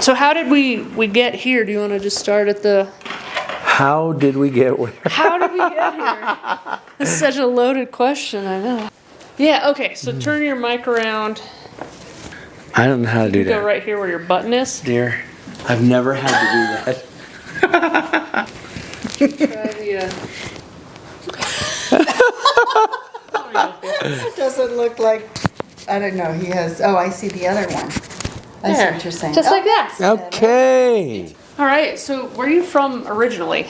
So how did we get here? Do you want to just start at the... How did we get where? How did we get here? This is such a loaded question, I know. Yeah, okay, so turn your mic around. I don't know how to do that. Go right here where your button is. Dear, I've never had to do that. Try the, It doesn't look like, I don't know, he has, oh, I see the other one. I see what you're saying. Just like that. Okay. All right, so where are you from originally?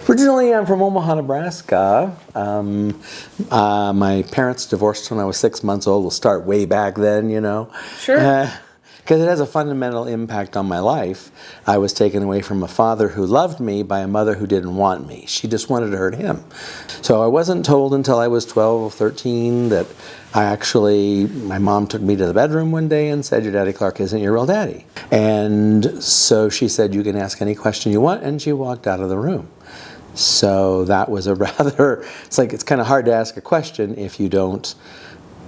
Originally, I'm from Omaha, Nebraska. My parents divorced when I was 6 months old. We'll start way back then, you know. Sure. Because it has a fundamental impact on my life. I was taken away from a father who loved me by a mother who didn't want me. She just wanted to hurt him. So I wasn't told until I was 12 or 13 that my mom took me to the bedroom one day and said, your daddy Clark isn't your real daddy. And so she said, you can ask any question you want, and she walked out of the room. So that was a rather, it's kind of hard to ask a question if you don't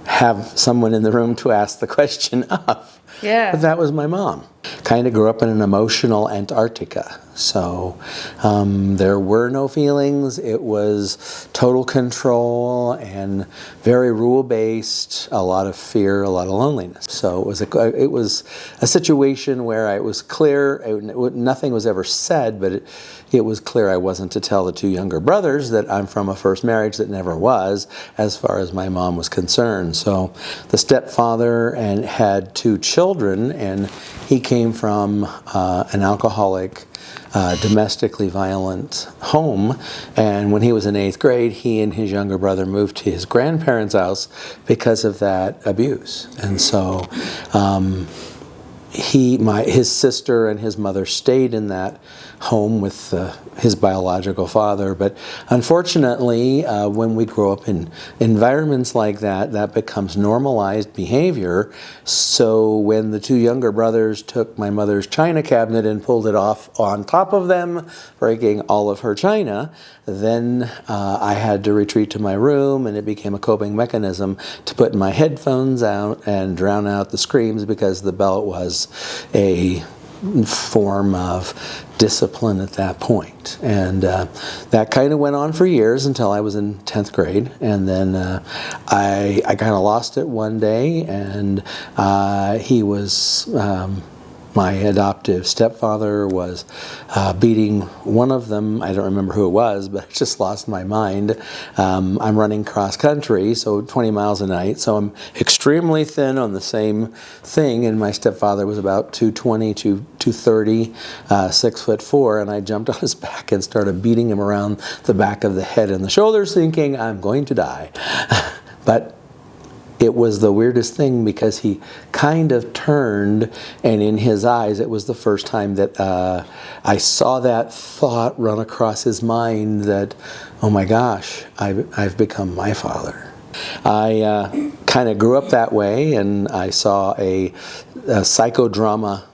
have someone in the room to ask the question of. Yeah. But that was my mom. Kind of grew up in an emotional Antarctica. So there were no feelings. It was total control and very rule-based, a lot of fear, a lot of loneliness. So it was a situation where it was clear, nothing was ever said, but it was clear I wasn't to tell the two younger brothers that I'm from a first marriage that never was, as far as my mom was concerned. So the stepfather had two children, and he came from an alcoholic, domestically violent home, and when he was in 8th grade, he and his younger brother moved to his grandparents' house because of that abuse. And so his sister and his mother stayed in that home with his biological father, but unfortunately when we grow up in environments like that, that becomes normalized behavior. So when the two younger brothers took my mother's china cabinet and pulled it off on top of them, breaking all of her china, then I had to retreat to my room, and it became a coping mechanism to put my headphones out and drown out the screams, because the belt was a form of discipline at that point. And that kind of went on for years until I was in 10th grade, and then I kind of lost it one day, and he was my adoptive stepfather was beating one of them. I don't remember who it was, but I just lost my mind. I'm running cross country, so 20 miles a night, so I'm extremely thin on the same thing, and my stepfather was about 220 to 230, 6'4", and I jumped on his back and started beating him around the back of the head and the shoulders, thinking I'm going to die. But it was the weirdest thing, because he kind of turned, and in his eyes, it was the first time that I saw that thought run across his mind that, oh my gosh, I've become my father. I kind of grew up that way, and I saw a psychodrama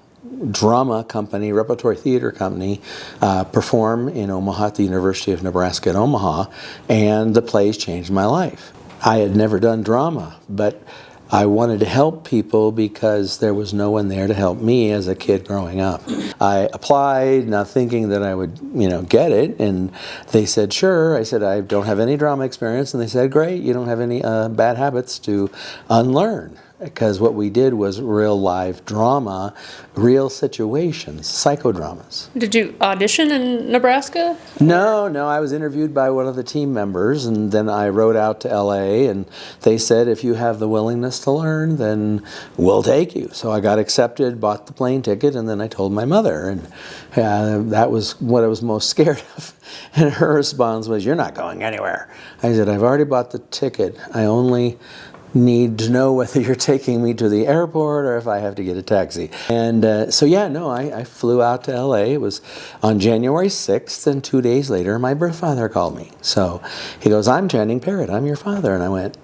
drama company, repertory theater company, perform in Omaha at the University of Nebraska at Omaha, and the plays changed my life. I had never done drama, but I wanted to help people because there was no one there to help me as a kid growing up. I applied, not thinking that I would, get it, and they said, sure. I said, I don't have any drama experience, and they said, great, you don't have any bad habits to unlearn. Because what we did was real live drama, real situations, psychodramas. Did you audition in Nebraska? No, I was interviewed by one of the team members, and then I rode out to LA, and they said, if you have the willingness to learn, then we'll take you. So I got accepted, bought the plane ticket, and then I told my mother, and that was what I was most scared of. And her response was, you're not going anywhere. I said, I've already bought the ticket. I only need to know whether you're taking me to the airport or if I have to get a taxi. And I flew out to LA. It was on January 6th, and 2 days later, my birth father called me. So he goes, I'm Channing Parrott, I'm your father. And I went,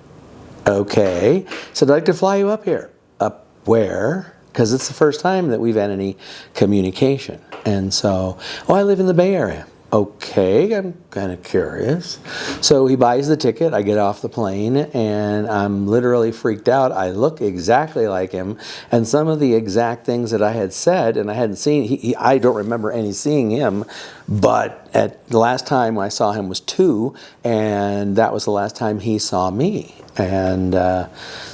okay. He said, I'd like to fly you up here. Up where? Because it's the first time that we've had any communication. And so, I live in the Bay Area. okay, I'm kind of curious. So he buys the ticket, I get off the plane, and I'm literally freaked out. I look exactly like him, and some of the exact things that I had said, and I hadn't seen, I don't remember any seeing him, but at the last time I saw him was 2, and that was the last time he saw me. And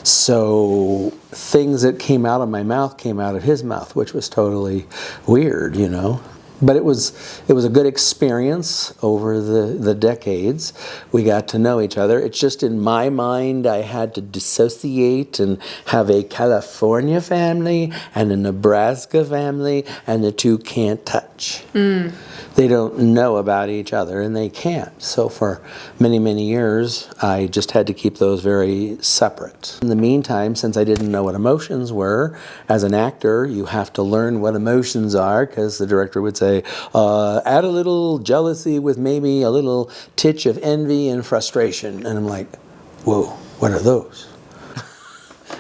so things that came out of my mouth came out of his mouth, which was totally weird, you know. But it was a good experience over the decades. We got to know each other. It's just in my mind I had to dissociate and have a California family and a Nebraska family, and the two can't touch. They don't know about each other, and they can't. So for many, many years, I just had to keep those very separate. In the meantime, since I didn't know what emotions were, as an actor, you have to learn what emotions are, because the director would say, add a little jealousy with maybe a little titch of envy and frustration. And I'm like, whoa, what are those?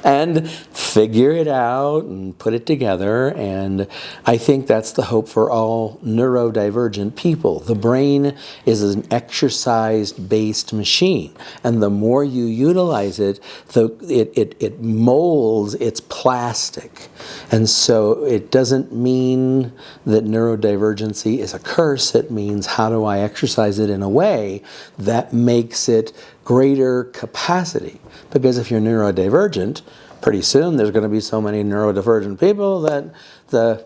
And figure it out and put it together. And I think that's the hope for all neurodivergent people. The brain is an exercise-based machine, and the more you utilize it, it molds its plastic. And so it doesn't mean that neurodivergency is a curse. It means, how do I exercise it in a way that makes it greater capacity? Because if you're neurodivergent, pretty soon there's going to be so many neurodivergent people that the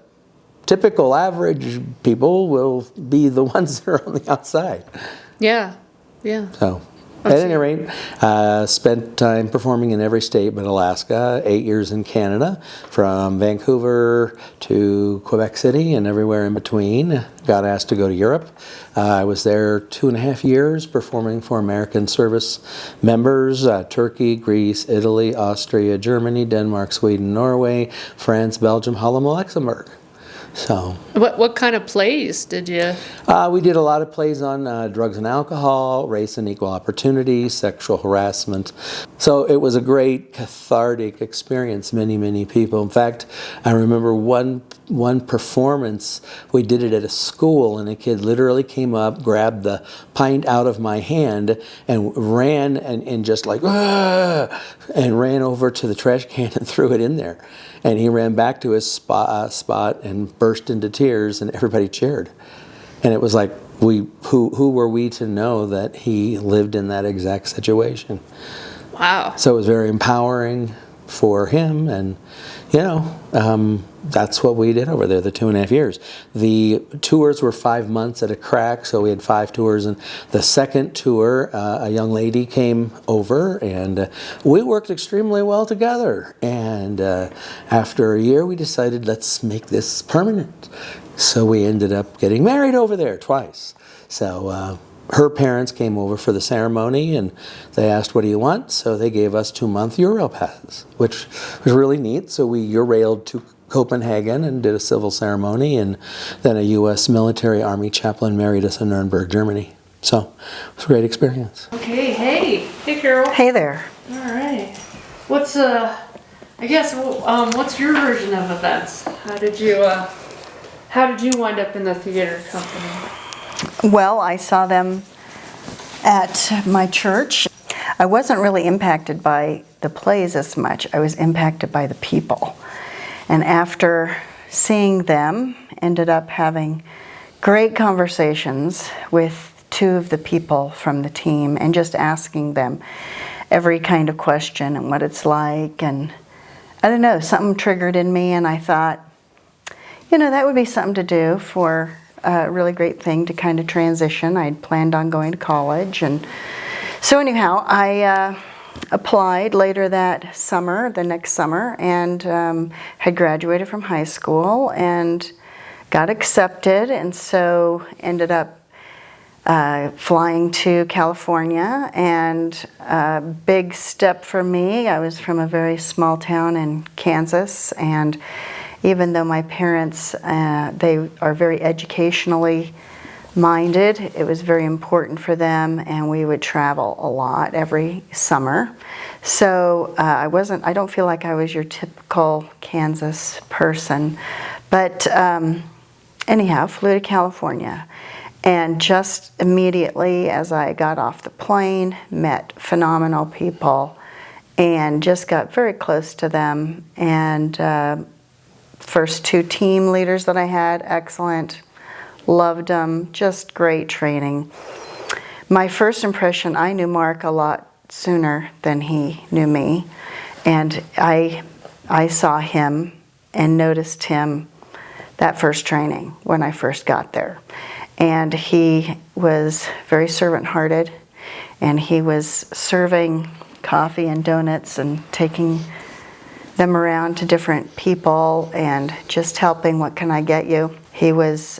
typical average people will be the ones that are on the outside. Yeah, yeah. So, at any rate, spent time performing in every state but Alaska, 8 years in Canada, from Vancouver to Quebec City and everywhere in between. Got asked to go to Europe. I was there 2.5 years performing for American service members, Turkey, Greece, Italy, Austria, Germany, Denmark, Sweden, Norway, France, Belgium, Holland, and Luxembourg. So, What kind of plays did you? we did a lot of plays on drugs and alcohol, race and equal opportunity, sexual harassment. So it was a great cathartic experience. Many, many people. In fact, I remember one performance. We did it at a school, and a kid literally came up, grabbed the pint out of my hand, and ran and just like, "Ah!" and ran over to the trash can and threw it in there. And he ran back to his spot and burst into tears, and everybody cheered. And it was like, who were we to know that he lived in that exact situation? Wow. So it was very empowering for him, and that's what we did over there, the 2.5 years. The tours were 5 months at a crack, so we had 5 tours. And the second tour, a young lady came over, and we worked extremely well together. And after a year, we decided, let's make this permanent. So we ended up getting married over there twice. So her parents came over for the ceremony, and they asked, what do you want? So they gave us 2-month Euro passes, which was really neat. So we Eurailed to Copenhagen and did a civil ceremony, and then a U.S. military army chaplain married us in Nuremberg, Germany. So it was a great experience. Okay, hey Carol. Hey there. All right. What's what's your version of events? How did you wind up in the theater company? Well, I saw them at my church. I wasn't really impacted by the plays as much. I was impacted by the people. And after seeing them, ended up having great conversations with 2 of the people from the team, and just asking them every kind of question and what it's like. And I don't know, something triggered in me, and I thought, that would be something to do for a really great thing to kind of transition. I'd planned on going to college. And so anyhow, I applied later that summer, the next summer, and had graduated from high school and got accepted, and so ended up flying to California. And a big step for me. I was from a very small town in Kansas, and even though my parents, they are very educationally minded, it was very important for them, and we would travel a lot every summer. So I don't feel like I was your typical Kansas person, but anyhow, flew to California. And just immediately as I got off the plane, met phenomenal people and just got very close to them. And first 2 team leaders that I had, excellent, loved them, just great training. My first impression, I knew Mark a lot sooner than he knew me. And I saw him and noticed him that first training when I first got there. And he was very servant-hearted, and he was serving coffee and donuts and taking them around to different people and just helping, what can I get you? He was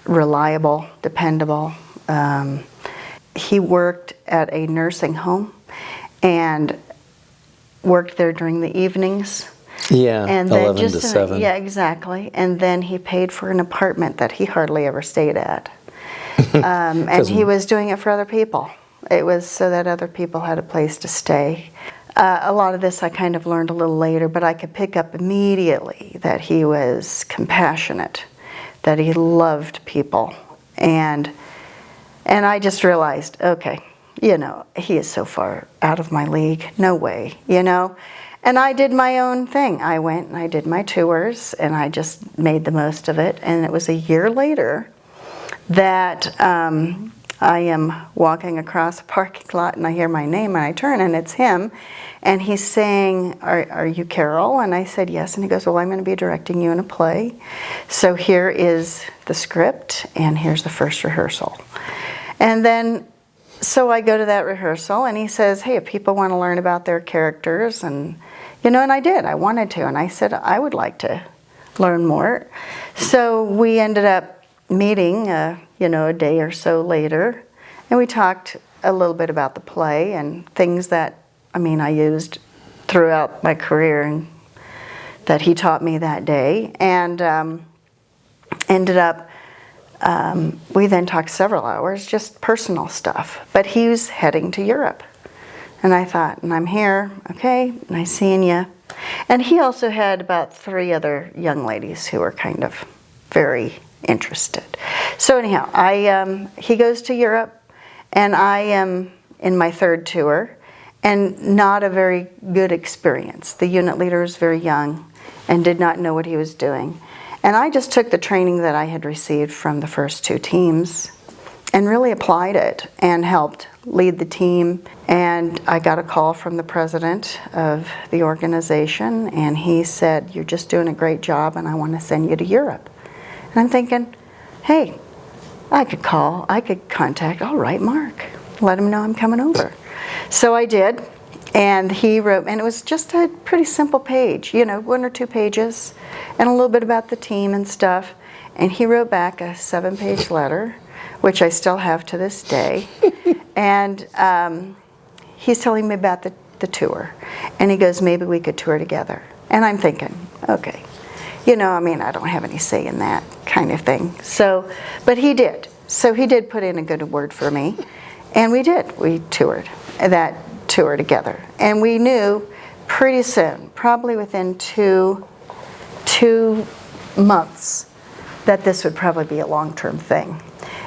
reliable, dependable. He worked at a nursing home and worked there during the evenings. Yeah, And then 11 to 7. Yeah, exactly. And then he paid for an apartment that he hardly ever stayed at. And he was doing it for other people. It was so that other people had a place to stay. A lot of this I kind of learned a little later, but I could pick up immediately that he was compassionate, that he loved people. And I just realized, okay, you know, he is so far out of my league. No way, you know. And I did my own thing. I went and I did my tours, and I just made the most of it. And it was a year later that I am walking across a parking lot, and I hear my name, and I turn, and it's him. And he's saying, are you Carol? And I said, yes. And he goes, well, I'm going to be directing you in a play. So here is the script, and here's the first rehearsal. And then, so I go to that rehearsal, and he says, hey, if people want to learn about their characters, and, you know, and I did. I wanted to. And I said, I would like to learn more. So we ended up meeting, you know, a day or so later, and we talked a little bit about the play and things that, I mean, I used throughout my career and that he taught me that day. And ended up, we then talked several hours, just personal stuff. But he was heading to Europe. And I thought, and I'm here, okay, nice seeing you. And he also had about 3 other young ladies who were kind of very interested. So anyhow, he goes to Europe, and I am in my 3rd tour, and not a very good experience. The unit leader was very young and did not know what he was doing. And I just took the training that I had received from the first 2 teams and really applied it and helped lead the team. And I got a call from the president of the organization, and he said, you're just doing a great job, and I want to send you to Europe. And I'm thinking, hey, I could contact, all right, Mark, let him know I'm coming over. So I did, and he wrote, and it was just a pretty simple page, you know, 1 or 2 pages, and a little bit about the team and stuff. And he wrote back a 7-page letter, which I still have to this day. And he's telling me about the tour. And he goes, maybe we could tour together. And I'm thinking, okay. You know, I mean, I don't have any say in that kind of thing. So, but he did. So he did put in a good word for me. And we did. We toured that tour together. And we knew pretty soon, probably within two months, that this would probably be a long-term thing.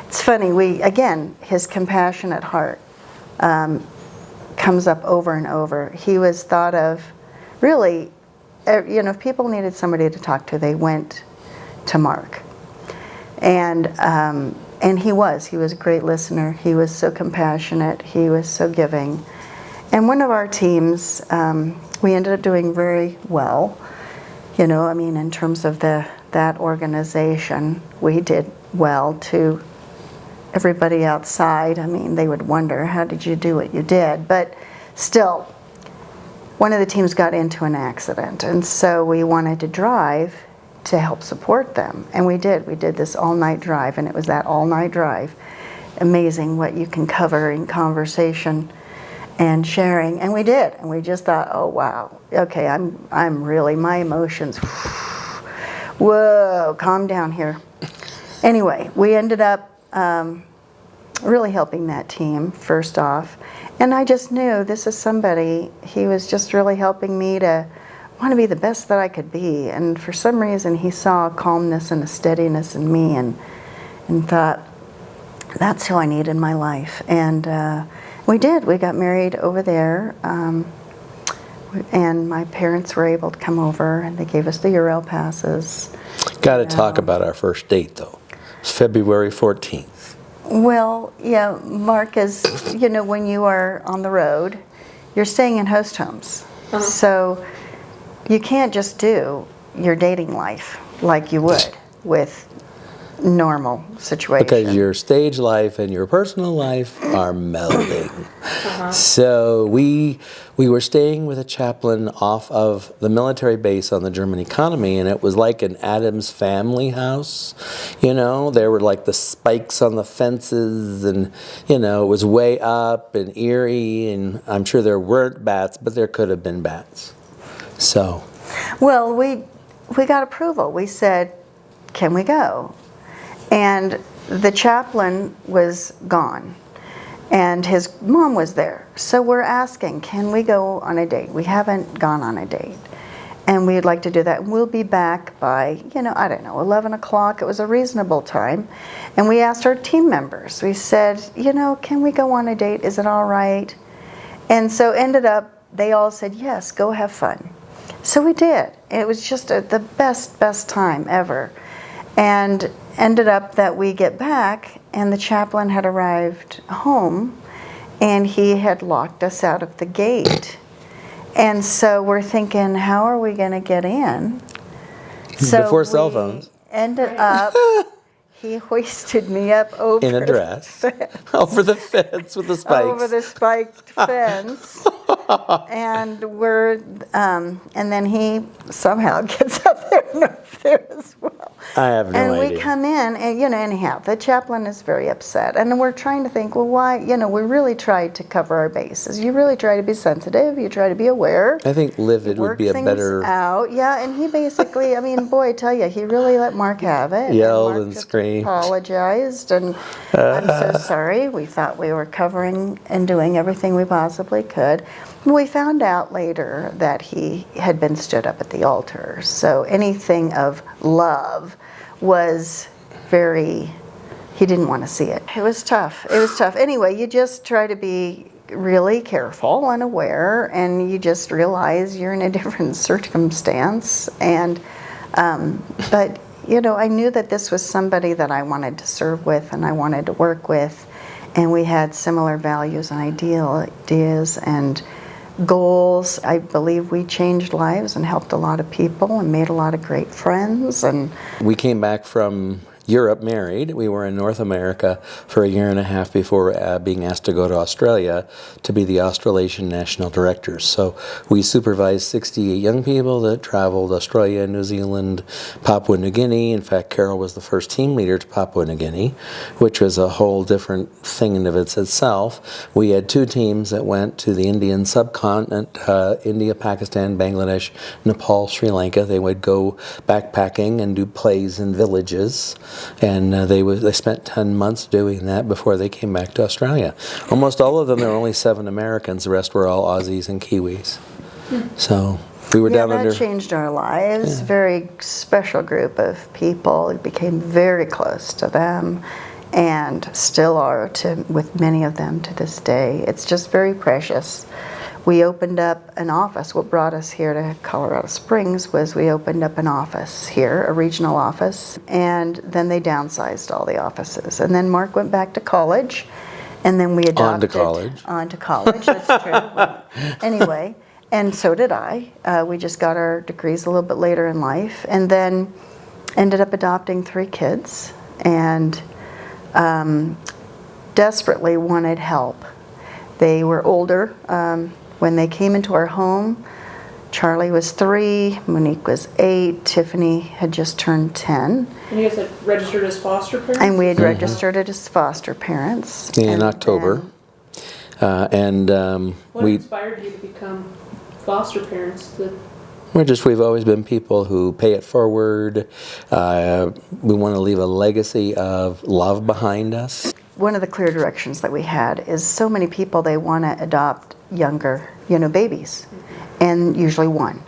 It's funny, again, his compassionate heart comes up over and over. He was thought of, really, you know, if people needed somebody to talk to, they went to Mark. And he was a great listener. He was so compassionate. He was so giving. And one of our teams, we ended up doing very well. You know, I mean, in terms of that organization, we did well to everybody outside. I mean, they would wonder, how did you do what you did? But still, one of the teams got into an accident, and so we wanted to drive to help support them. And we did. We did this all-night drive, and it was that all-night drive. Amazing what you can cover in conversation and sharing. And we did. And we just thought, oh, wow. Okay, I'm really, my emotions, whoa, calm down here. Anyway, we ended up really helping that team, first off. And I just knew this is somebody, he was just really helping me to want to be the best that I could be. And for some reason, he saw a calmness and a steadiness in me. and thought, that's who I need in my life. And we did. We got married over there. And my parents were able to come over, and they gave us the Euro passes. Got to talk about our first date, though. It's February 14th. Well, yeah, Mark, is, when you are on the road, you're staying in host homes. So you can't just do your dating life like you would with normal situation. Because your stage life and your personal life are melding. So we were staying with a chaplain off of the military base on the German economy, and it was like an Addams Family house. There were like the spikes on the fences, and it was way up and eerie, and I'm sure there weren't bats, but there could have been bats. So, well, we got approval. We said, can we go? And the chaplain was gone, and his mom was there. So we're asking, can we go on a date? We haven't gone on a date, and we'd like to do that. We'll be back by, I don't know, 11 o'clock. It was a reasonable time. And we asked our team members. We said, can we go on a date? Is it all right? And so ended up, they all said, yes, go have fun. So we did. It was just the best time ever. And ended up that we get back, and the chaplain had arrived home, and he had locked us out of the gate. And so we're thinking, how are we going to get in? So before cell phones. Ended up, he hoisted me up over In a dress. Over the fence with the spikes. over the spiked fence. And and then he somehow gets up there and up there as well. I have no idea. And we come in, and anyhow, the chaplain is very upset, and we're trying to think, well, why? We really tried to cover our bases. You really try to be sensitive. You try to be aware. I think livid would be a better. Work things out, yeah. And he basically, boy, I tell you, he really let Mark have it. Yelled Mark and just screamed. Apologized, and I'm so sorry. We thought we were covering and doing everything we possibly could. We found out later that he had been stood up at the altar. So anything of love was he didn't want to see it. It was tough. Anyway, you just try to be really careful and aware, and you just realize you're in a different circumstance. And, but, I knew that this was somebody that I wanted to serve with and I wanted to work with, and we had similar values and ideas and goals. I believe we changed lives and helped a lot of people and made a lot of great friends. And we came back from Europe married. We were in North America for a year and a half before being asked to go to Australia to be the Australasian National Directors. So we supervised 68 young people that traveled Australia, New Zealand, Papua New Guinea. In fact, Carol was the first team leader to Papua New Guinea, which was a whole different thing in of itself. We had two teams that went to the Indian subcontinent, India, Pakistan, Bangladesh, Nepal, Sri Lanka. They would go backpacking and do plays in villages. And they spent 10 months doing that before they came back to Australia. Almost all of them, there were only 7 Americans. The rest were all Aussies and Kiwis. So we were down under. That changed our lives. Yeah. Very special group of people. We became very close to them, and still are with many of them to this day. It's just very precious. We opened up an office. What brought us here to Colorado Springs was we opened up an office here, a regional office, and then they downsized all the offices. And then Mark went back to college, and then we adopted. On to college, that's true. Well, anyway, and so did I. We just got our degrees a little bit later in life, and then ended up adopting 3 kids, and desperately wanted help. They were older. When they came into our home, Charlie was 3, Monique was 8, Tiffany had just turned 10. And you guys had registered as foster parents? And we had registered it as foster parents. In October. What inspired you to become foster parents? We've always been people who pay it forward. We want to leave a legacy of love behind us. One of the clear directions that we had is so many people, they want to adopt younger, babies, and usually 1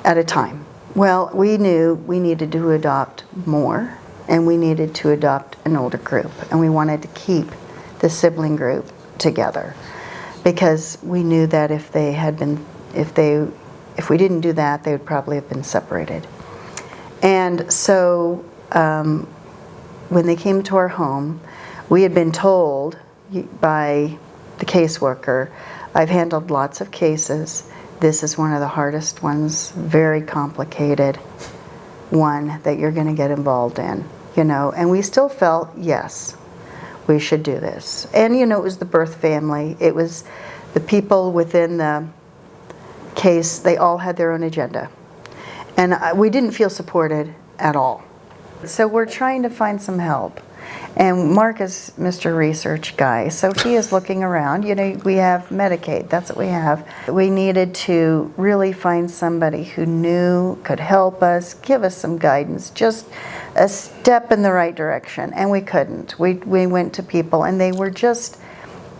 at a time. Well, we knew we needed to adopt more and we needed to adopt an older group, and we wanted to keep the sibling group together because we knew that if we didn't do that, they would probably have been separated. And so when they came to our home, we had been told by the caseworker, I've handled lots of cases. This is one of the hardest ones, very complicated one that you're going to get involved in, you know. And we still felt, yes, we should do this. And, you know, it was the birth family. It was the people within the case. They all had their own agenda. And we didn't feel supported at all. So we're trying to find some help. And Mark is Mr. Research guy, so he is looking around. You know, we have Medicaid, that's what we have. We needed to really find somebody who knew, could help us, give us some guidance, just a step in the right direction, and we couldn't. We went to people, and they were just,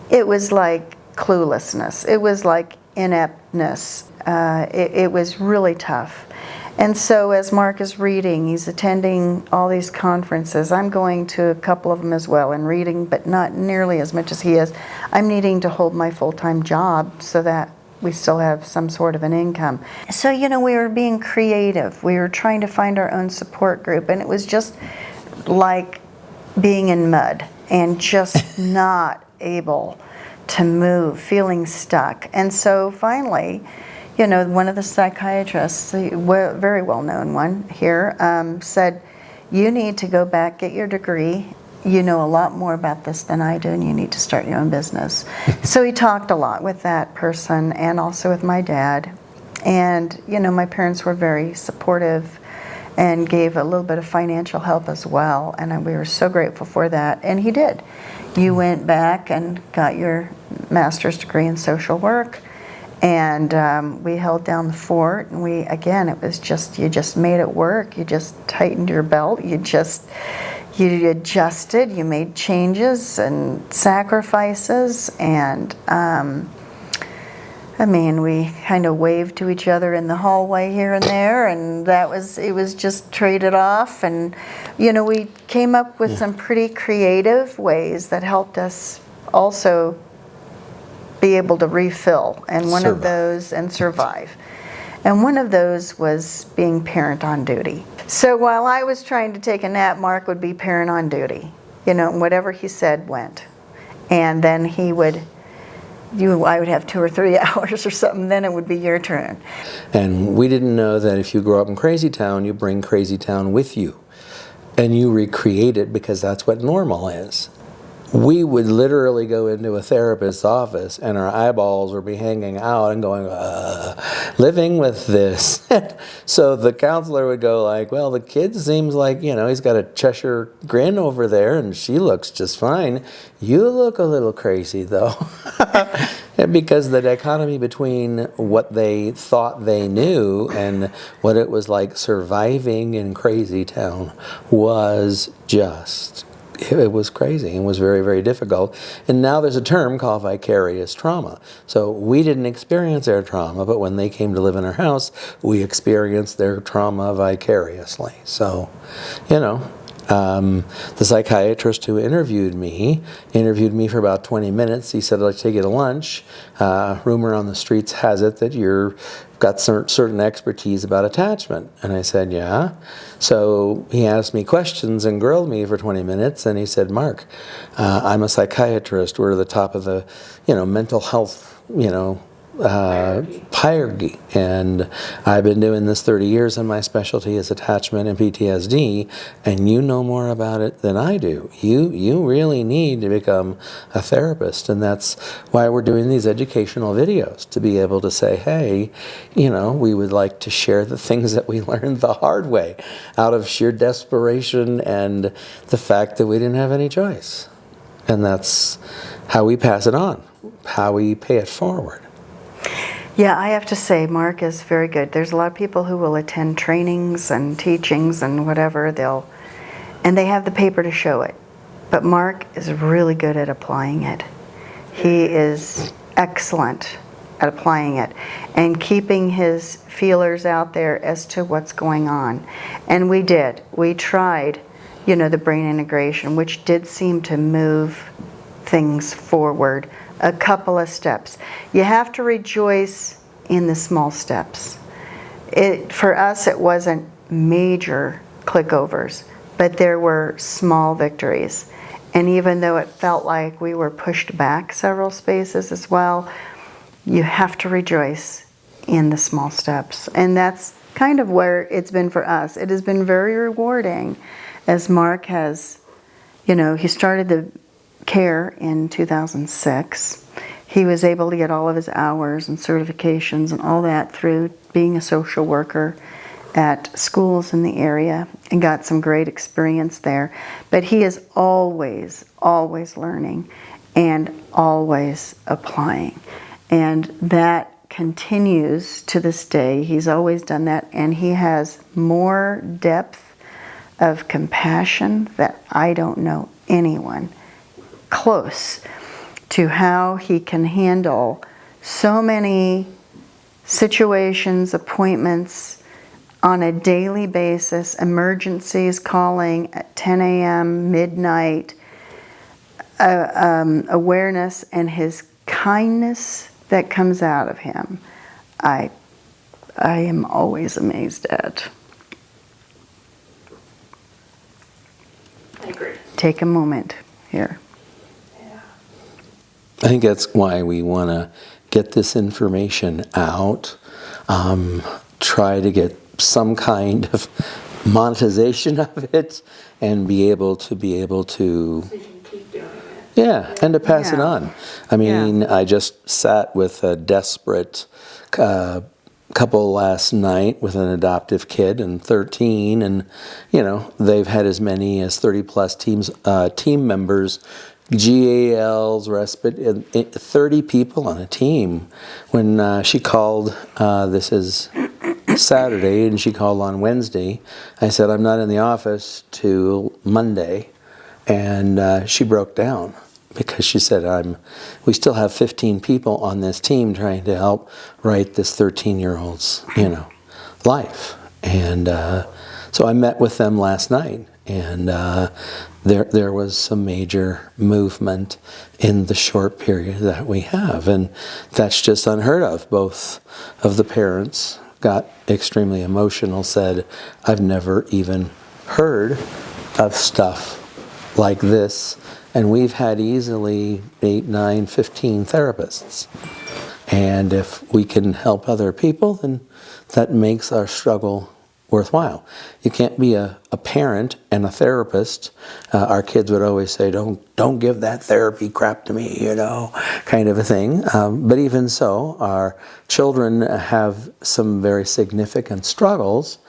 it was like cluelessness. It was like ineptness. It was really tough. And so as Mark is reading, he's attending all these conferences. I'm going to a couple of them as well and reading, but not nearly as much as he is. I'm needing to hold my full-time job so that we still have some sort of an income. So, you know, we were being creative. We were trying to find our own support group, and it was just like being in mud and just not able to move, feeling stuck. And so finally, you know, one of the psychiatrists, a very well-known one here, said, you need to go back, get your degree. You know a lot more about this than I do, and you need to start your own business. So he talked a lot with that person and also with my dad. And, you know, my parents were very supportive and gave a little bit of financial help as well. And we were so grateful for that. And he did. You went back and got your master's degree in social work. And we held down the fort, and again, it was just, you just made it work. You just tightened your belt. You adjusted, you made changes and sacrifices, and I mean, we kind of waved to each other in the hallway here and there, and it was just traded off. And, you know, we came up with some pretty creative ways that helped us also be able to refill, and one of those, and survive. And one of those was being parent on duty. So while I was trying to take a nap, Mark would be parent on duty. You know, whatever he said went. And then I would have 2 or 3 hours or something, then it would be your turn. And we didn't know that if you grow up in Crazy Town, you bring Crazy Town with you. And you recreate it because that's what normal is. We would literally go into a therapist's office and our eyeballs would be hanging out and going, living with this. So the counselor would go like, well, the kid seems like, you know, he's got a Cheshire grin over there and she looks just fine. You look a little crazy though. Because the dichotomy between what they thought they knew and what it was like surviving in Crazy Town was just, it was crazy and was very, very difficult. And now there's a term called vicarious trauma. So we didn't experience their trauma, but when they came to live in our house, we experienced their trauma vicariously. So, you know, the psychiatrist who interviewed me for about 20 minutes. He said, I'd like to take you to lunch. Rumor on the streets has it that you've got certain expertise about attachment. And I said, yeah. So he asked me questions and grilled me for 20 minutes. And he said, Mark, I'm a psychiatrist. We're at the top of the, mental health, hierarchy, and I've been doing this 30 years, and my specialty is attachment and PTSD, and you know more about it than I do. You really need to become a therapist, and that's why we're doing these educational videos, to be able to say, hey, we would like to share the things that we learned the hard way out of sheer desperation and the fact that we didn't have any choice. And that's how we pass it on, how we pay it forward. Yeah, I have to say, Mark is very good. There's a lot of people who will attend trainings and teachings and whatever, and they have the paper to show it. But Mark is really good at applying it. He is excellent at applying it and keeping his feelers out there as to what's going on. And we did. We tried the brain integration, which did seem to move things forward a couple of steps. You have to rejoice in the small steps. For us, it wasn't major clickovers, but there were small victories. And even though it felt like we were pushed back several spaces as well, you have to rejoice in the small steps. And that's kind of where it's been for us. It has been very rewarding as Mark has, he started the C.A.R.E in 2006. He was able to get all of his hours and certifications and all that through being a social worker at schools in the area and got some great experience there. But he is always, always learning and always applying. And that continues to this day. He's always done that, and he has more depth of compassion that I don't know anyone close to how he can handle so many situations, appointments on a daily basis, emergencies calling at 10 a.m., midnight, awareness, and his kindness that comes out of him. I am always amazed at. I agree. Take a moment here. I think that's why we want to get this information out, try to get some kind of monetization of it, and be able to So you can keep doing it. yeah, and to pass it Yeah. on. I mean, I just sat with a desperate couple last night with an adoptive kid and 13, and they've had as many as 30 plus team members, GALs, respite, 30 people on a team. When she called, this is Saturday, and she called on Wednesday, I said, I'm not in the office till Monday, and she broke down because she said, we still have 15 people on this team trying to help write this 13-year-old's, life. And so I met with them last night, and there was some major movement in the short period that we have, and that's just unheard of. Both of the parents got extremely emotional, said, I've never even heard of stuff like this, and we've had easily 8, 9, 15 therapists. And if we can help other people, then that makes our struggle worthwhile. You can't be a parent and a therapist. Our kids would always say, don't give that therapy crap to me, kind of a thing. But even so, our children have some very significant struggles,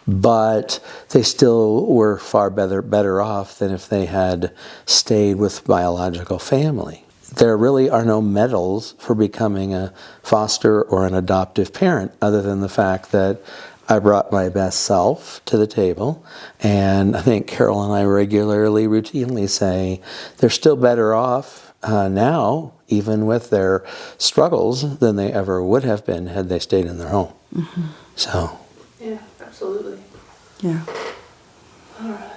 but they still were far better off than if they had stayed with biological family. There really are no medals for becoming a foster or an adoptive parent, other than the fact that I brought my best self to the table, and I think Carol and I regularly, routinely say they're still better off now, even with their struggles, than they ever would have been had they stayed in their home. Mm-hmm. So. Yeah, absolutely. Yeah. All right.